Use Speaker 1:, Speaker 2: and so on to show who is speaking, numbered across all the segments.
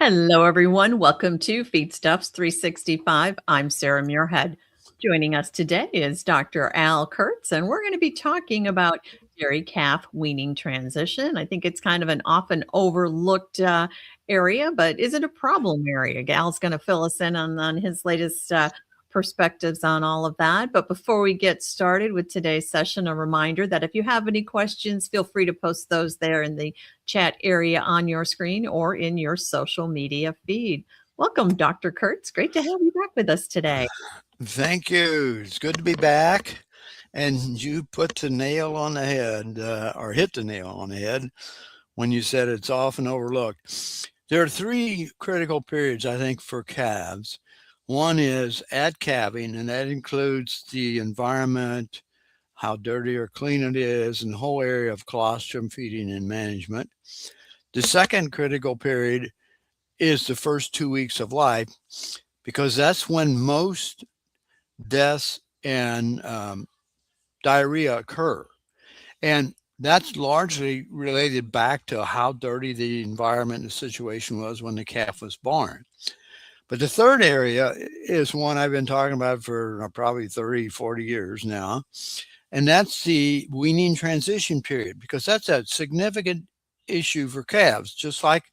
Speaker 1: Hello, everyone. Welcome to Feedstuffs 365. I'm Sarah Muirhead. Joining us today is Dr. Al Kertz, and we're going to be talking about dairy calf weaning transition. I think it's kind of an often overlooked area, but is it a problem area? Al's going to fill us in on his latest perspectives on all of that. But before we get started with today's session, a reminder that if you have any questions, feel free to post those there in the chat area on your screen or in your social media feed. Welcome, Dr. Kurtz. Great to have you back with us today.
Speaker 2: Thank you. It's good to be back. And you put the nail on the head, or hit the nail on the head when you said it's often overlooked. There are three critical periods, I think, for calves. One is at calving, and that includes the environment, how dirty or clean it is, and the whole area of colostrum feeding and management. The second critical period is the first 2 weeks of life, because that's when most deaths and diarrhea occur. And that's largely related back to how dirty the environment and the situation was when the calf was born. But the third area is one I've been talking about for probably 30, 40 years now. And that's the weaning transition period, because that's a significant issue for calves, just like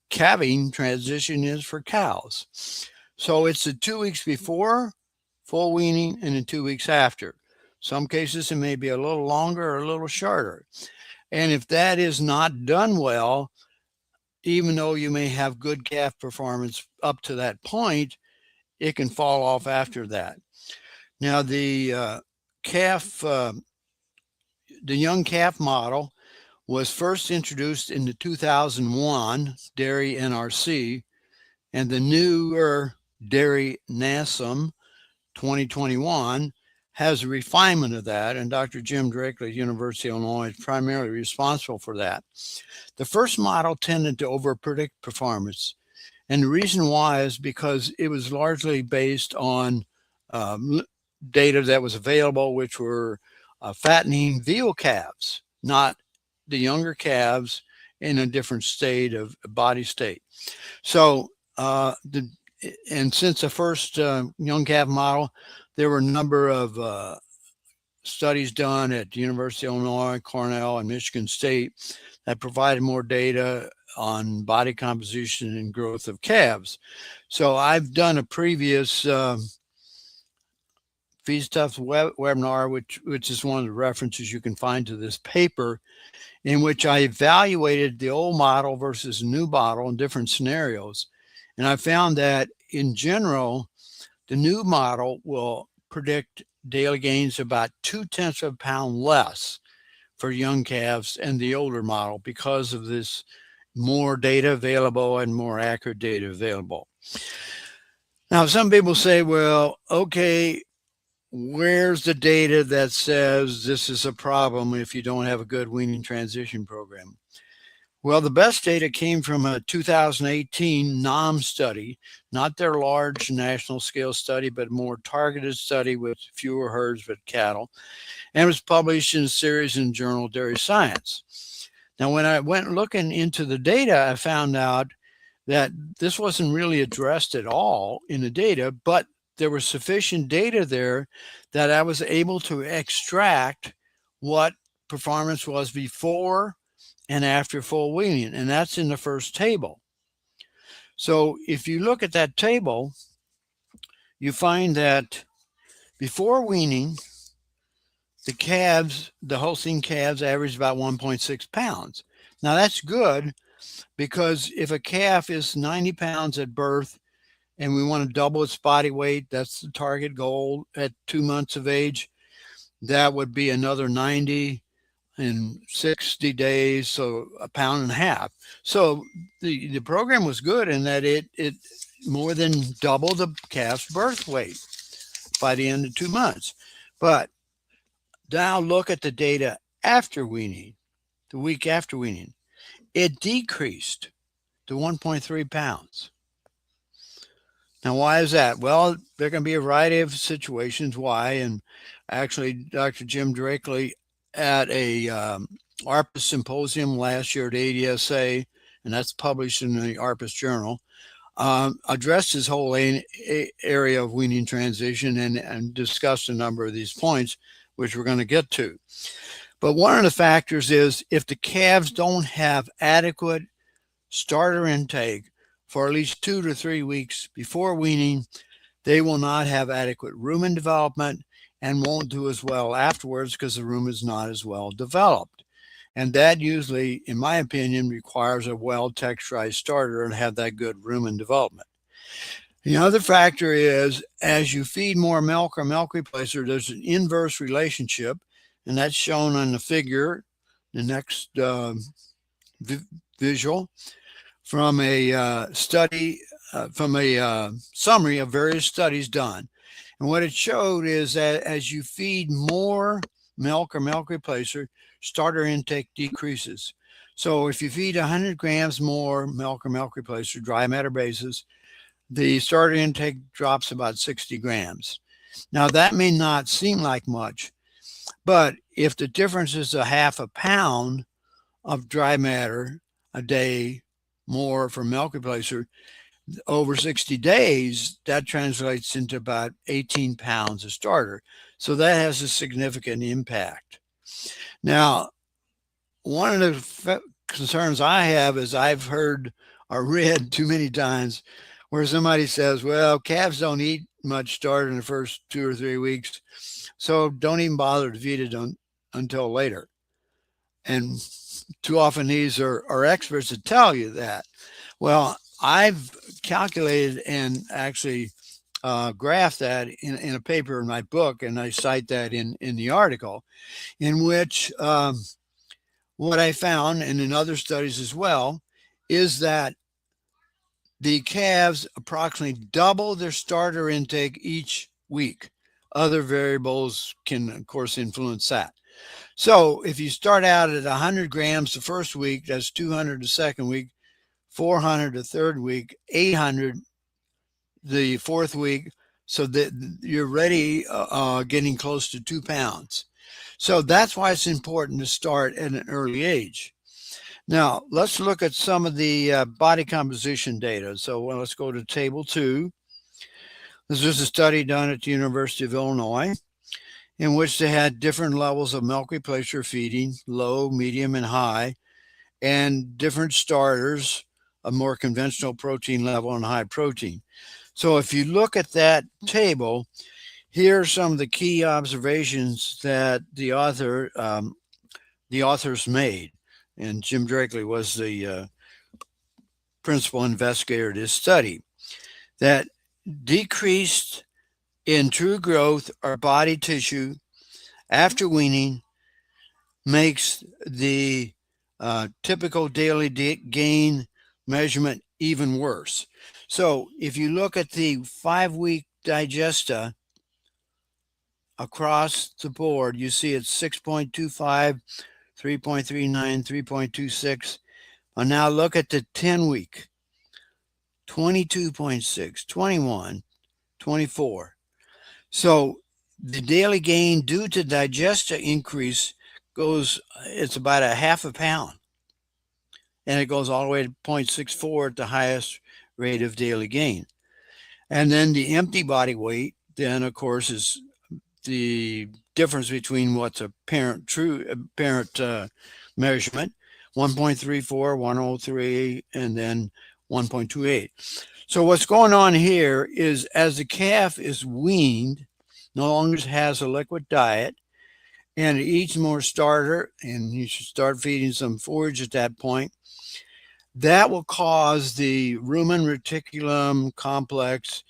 Speaker 2: calving transition is for cows. So it's the 2 weeks before full weaning and in 2 weeks after. Some cases it may be a little longer or a little shorter. And if that is not done well, even though you may have good calf performance up to that point, it can fall off after that. Now the young calf model was first introduced in the 2001 Dairy NRC, and the newer Dairy NASM 2021 has a refinement of that, and Dr. Jim Drakely at University of Illinois is primarily responsible for that. The first model tended to overpredict performance, and the reason why is because it was largely based on data that was available, which were fattening veal calves, not the younger calves in a different state of body state. So since the first young calf model, there were a number of studies done at the University of Illinois, Cornell, and Michigan State that provided more data on body composition and growth of calves. So I've done a previous Feedstuffs webinar, which is one of the references you can find to this paper, in which I evaluated the old model versus the new model in different scenarios. And I found that in general, the new model will predict daily gains about 0.2 of a pound less for young calves and the older model, because of this more data available and more accurate data available. Now, some people say, well, okay, where's the data that says this is a problem if you don't have a good weaning transition program? Well, the best data came from a 2018 NOM study, not their large national scale study, but more targeted study with fewer herds but cattle, and was published in a series in the journal Dairy Science. Now, when I went looking into the data, I found out that this wasn't really addressed at all in the data, but there was sufficient data there that I was able to extract what performance was before and after full weaning, and that's in the first table. So if you look at that table, you find that before weaning, the Holstein calves averaged about 1.6 pounds. Now that's good, because if a calf is 90 pounds at birth and we want to double its body weight, that's the target goal at 2 months of age, that would be another 90 in 60 days, so 1.5 pounds. So the program was good in that it more than doubled the calf's birth weight by the end of 2 months. But now look at the data after weaning, the week after weaning. It decreased to 1.3 pounds. Now, why is that? Well, there can be a variety of situations why, and actually Dr. Jim Drakely at a ARPAS symposium last year at ADSA, and that's published in the ARPAS journal, addressed this whole area of weaning transition and discussed a number of these points, which we're going to get to. But one of the factors is if the calves don't have adequate starter intake for at least 2 to 3 weeks before weaning, they will not have adequate rumen development and won't do as well afterwards because the rumen is not as well developed. And that usually, in my opinion, requires a well-texturized starter and have that good rumen development. The other factor is as you feed more milk or milk replacer, there's an inverse relationship, and that's shown on the figure, the next visual, from a study, from a summary of various studies done. And what it showed is that as you feed more milk or milk replacer, starter intake decreases. So if you feed 100 grams more milk or milk replacer, dry matter basis, the starter intake drops about 60 grams. Now that may not seem like much, but if the difference is a half a pound of dry matter a day more for milk replacer, over 60 days, that translates into about 18 pounds of starter. So that has a significant impact. Now, one of the concerns I have is I've heard or read too many times where somebody says, well, calves don't eat much starter in the first 2 or 3 weeks, so don't even bother to feed it until later. And too often these are experts that tell you that. Well, I've calculated and actually graphed that in a paper in my book, and I cite that in the article, in which what I found, and in other studies as well, is that the calves approximately double their starter intake each week. Other variables can, of course, influence that. So if you start out at 100 grams the first week, that's 200 the second week, 400 the third week, 800 the fourth week, so that you're ready getting close to 2 pounds. So that's why it's important to start at an early age. Now, let's look at some of the body composition data. So let's go to table 2. This is a study done at the University of Illinois in which they had different levels of milk replacer feeding, low, medium, and high, and different starters, a more conventional protein level and high protein. So if you look at that table, here are some of the key observations that the authors made. And Jim Drakely was the principal investigator of this study, that decreased in true growth or body tissue after weaning makes the typical daily gain measurement even worse. So if you look at the 5-week digesta across the board, you see it's 6.25, 3.39, 3.26. And now look at the 10-week, 22.6, 21, 24. So the daily gain due to digesta increase it's about a half a pound. And it goes all the way to 0.64 at the highest rate of daily gain. And then the empty body weight, then of course, is the difference between what's a parent measurement, 1.34, 103, and then 1.28. So what's going on here is as the calf is weaned, no longer has a liquid diet, and it eats more starter, and you should start feeding some forage at that point, that will cause the rumen reticulum complex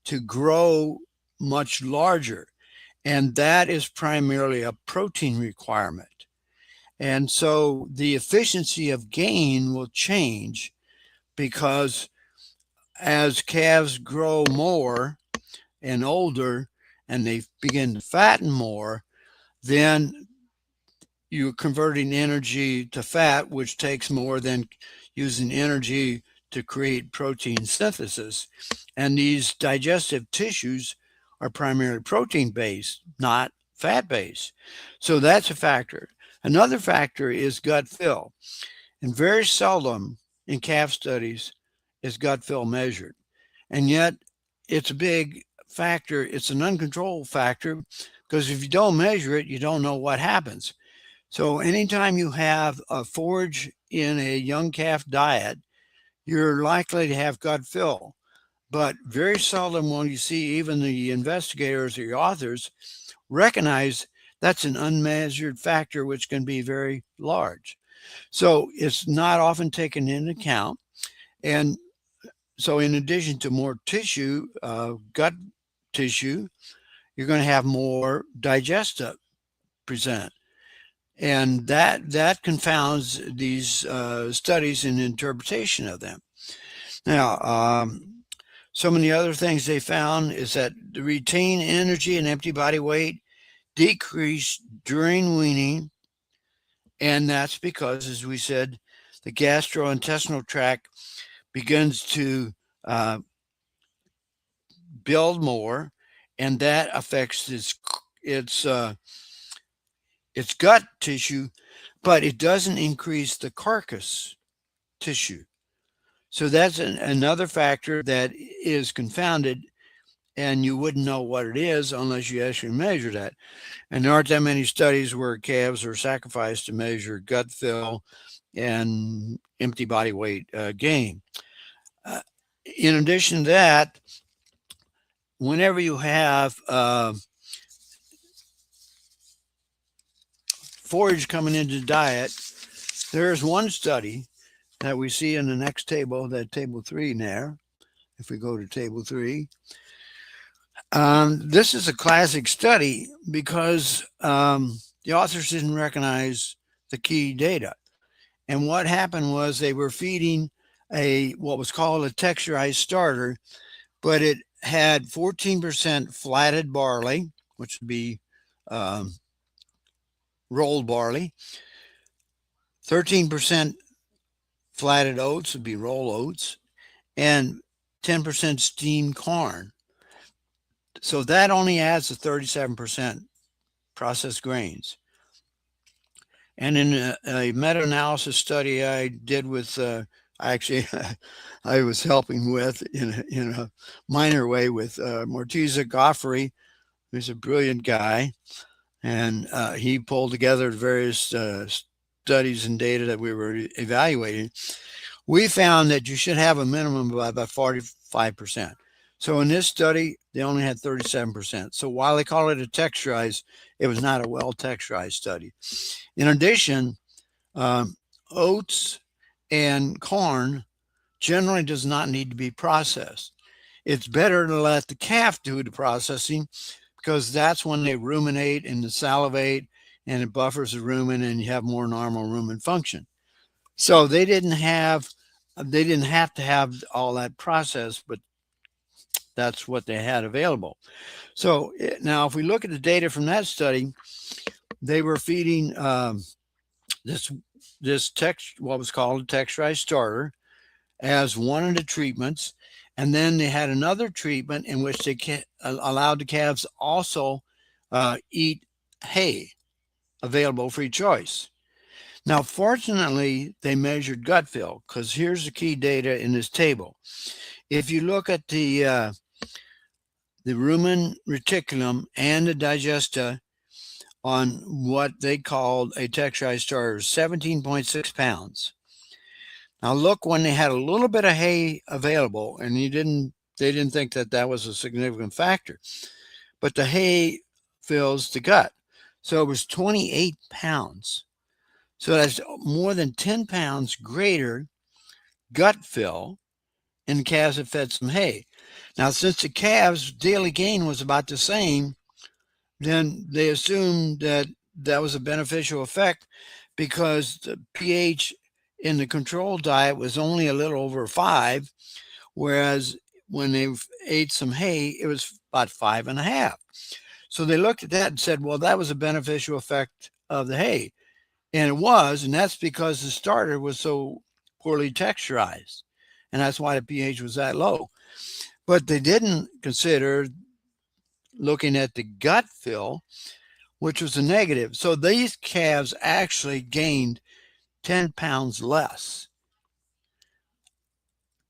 Speaker 2: to grow much larger. And that is primarily a protein requirement. And so the efficiency of gain will change because as calves grow more and older and they begin to fatten more, then you're converting energy to fat, which takes more than using energy to create protein synthesis. And these digestive tissues are primarily protein-based, not fat-based. So that's a factor. Another factor is gut fill. And very seldom in calf studies is gut fill measured. And yet it's a big factor. It's an uncontrolled factor because if you don't measure it, you don't know what happens. So anytime you have a forage in a young calf diet, you're likely to have gut fill. But very seldom will you see even the investigators or the authors recognize that's an unmeasured factor, which can be very large. So it's not often taken into account. And so, in addition to more tissue, gut tissue, you're going to have more digestive present. And that confounds these studies and interpretation of them. Now, some of the other things they found is that the retained energy and empty body weight decreased during weaning, and that's because, as we said, the gastrointestinal tract begins to build more, and that affects its gut tissue, but it doesn't increase the carcass tissue. So that's another factor that is confounded, and you wouldn't know what it is unless you actually measure that. And there aren't that many studies where calves are sacrificed to measure gut fill and empty body weight gain. In addition to that, whenever you have forage coming into the diet, there's one study that we see in the next table, that table 3 there. If we go to table 3, this is a classic study because the authors didn't recognize the key data. And what happened was they were feeding what was called a texturized starter, but it had 14% flatted barley, which would be rolled barley, 13% flatted oats would be roll oats, and 10% steamed corn. So that only adds to 37% processed grains. And in a meta-analysis study I did with, actually, I was helping with in a minor way with Morteza Goffrey, who's a brilliant guy, and he pulled together various studies and data that we were evaluating. We found that you should have a minimum of about 45%. So in this study, they only had 37%. So while they call it a texturized, it was not a well texturized study. In addition, oats and corn generally does not need to be processed. It's better to let the calf do the processing because that's when they ruminate and salivate, and it buffers the rumen and you have more normal rumen function. So they didn't have to have all that process, but that's what they had available. So now if we look at the data from that study, they were feeding what was called a texturized starter as one of the treatments. And then they had another treatment in which they allowed the calves also eat hay available free choice. Now, fortunately, they measured gut fill because here's the key data in this table. If you look at the rumen reticulum and the digesta on what they called a texturized starter, 17.6 pounds. Now look, when they had a little bit of hay available, and they didn't think that was a significant factor, but the hay fills the gut. So it was 28 pounds. So that's more than 10 pounds greater gut fill in the calves that fed some hay. Now, since the calves' daily gain was about the same, then they assumed that was a beneficial effect because the pH in the control diet was only a little over 5, whereas when they ate some hay, it was about 5.5. So they looked at that and said, well, that was a beneficial effect of the hay. And it was, and that's because the starter was so poorly texturized. And that's why the pH was that low. But they didn't consider looking at the gut fill, which was a negative. So these calves actually gained 10 pounds less.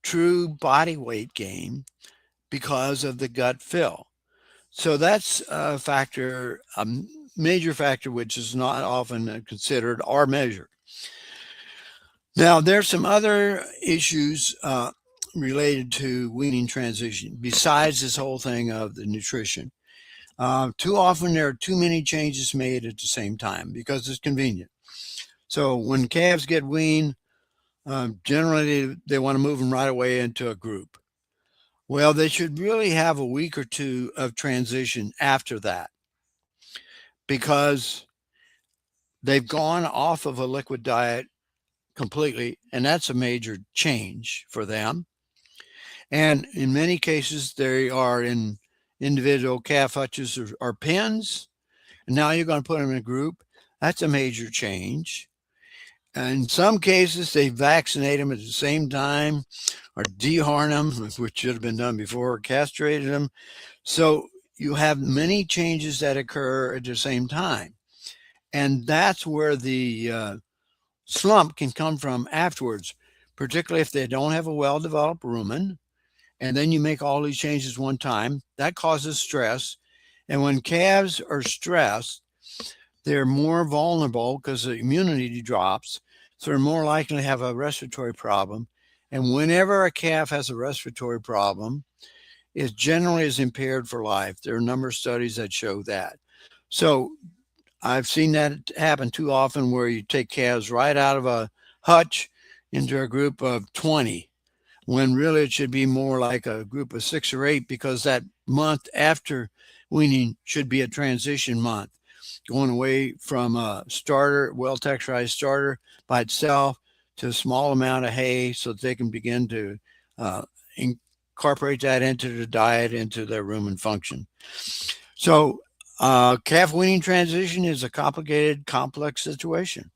Speaker 2: true body weight gain because of the gut fill. So that's a factor, a major factor, which is not often considered or measured. Now, there's some other issues related to weaning transition besides this whole thing of the nutrition. Too often there are too many changes made at the same time because it's convenient. So when calves get weaned, generally they want to move them right away into a group. Well, they should really have a week or two of transition after that because they've gone off of a liquid diet completely, and that's a major change for them. And in many cases, they are in individual calf hutches or pens, and now you're going to put them in a group. That's a major change. And in some cases, they vaccinate them at the same time or dehorn them, which should have been done before, or castrated them. So you have many changes that occur at the same time. And that's where the slump can come from afterwards, particularly if they don't have a well-developed rumen. And then you make all these changes one time. That causes stress. And when calves are stressed, they're more vulnerable because the immunity drops. So they're more likely to have a respiratory problem. And whenever a calf has a respiratory problem, it generally is impaired for life. There are a number of studies that show that. So I've seen that happen too often where you take calves right out of a hutch into a group of 20, when really it should be more like a group of 6 or 8, because that month after weaning should be a transition month, going away from a starter, well-texturized starter by itself to a small amount of hay so that they can begin to incorporate that into the diet, into their rumen function. So calf weaning transition is a complicated, complex situation.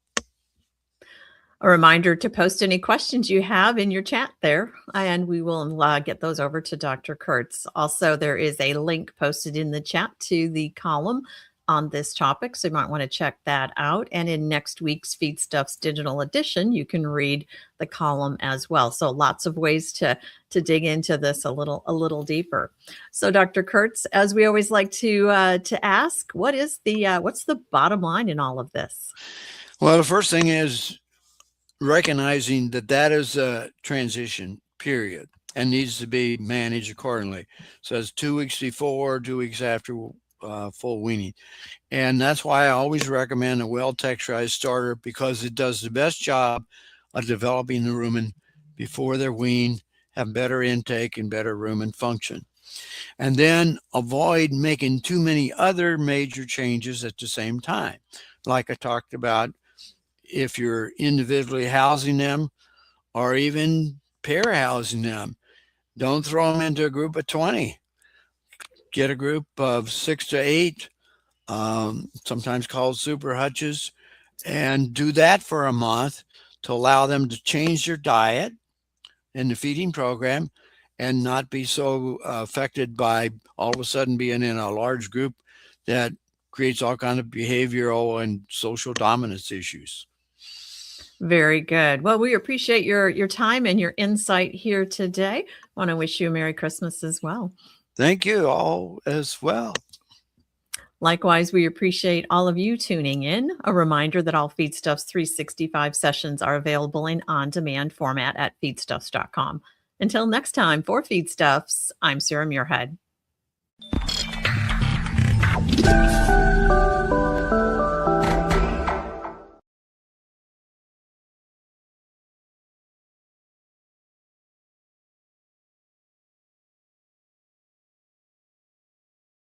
Speaker 1: A reminder to post any questions you have in your chat there, and we will get those over to Dr. Kertz. Also, there is a link posted in the chat to the column on this topic, so you might want to check that out. And in next week's Feedstuffs digital edition, you can read the column as well. So lots of ways to dig into this a little deeper. So Dr. Kertz, as we always like to ask, what's the bottom line in all of this?
Speaker 2: Well, the first thing is recognizing that is a transition period and needs to be managed accordingly. So it's 2 weeks before, 2 weeks after full weaning. And that's why I always recommend a well-texturized starter, because it does the best job of developing the rumen before they're weaned, have better intake and better rumen function. And then avoid making too many other major changes at the same time. Like I talked about, if you're individually housing them or even pair housing them, don't throw them into a group of 20. Get a group of 6 to 8, sometimes called super hutches, and do that for a month to allow them to change their diet and the feeding program and not be so affected by all of a sudden being in a large group that creates all kind of behavioral and social dominance issues.
Speaker 1: Very good. Well, we appreciate your time and your insight here today. I want to wish you a Merry Christmas as well.
Speaker 2: Thank you all as well.
Speaker 1: Likewise, we appreciate all of you tuning in. A reminder that all Feedstuffs 365 sessions are available in on-demand format at feedstuffs.com. Until next time, for Feedstuffs, I'm Sarah Muirhead.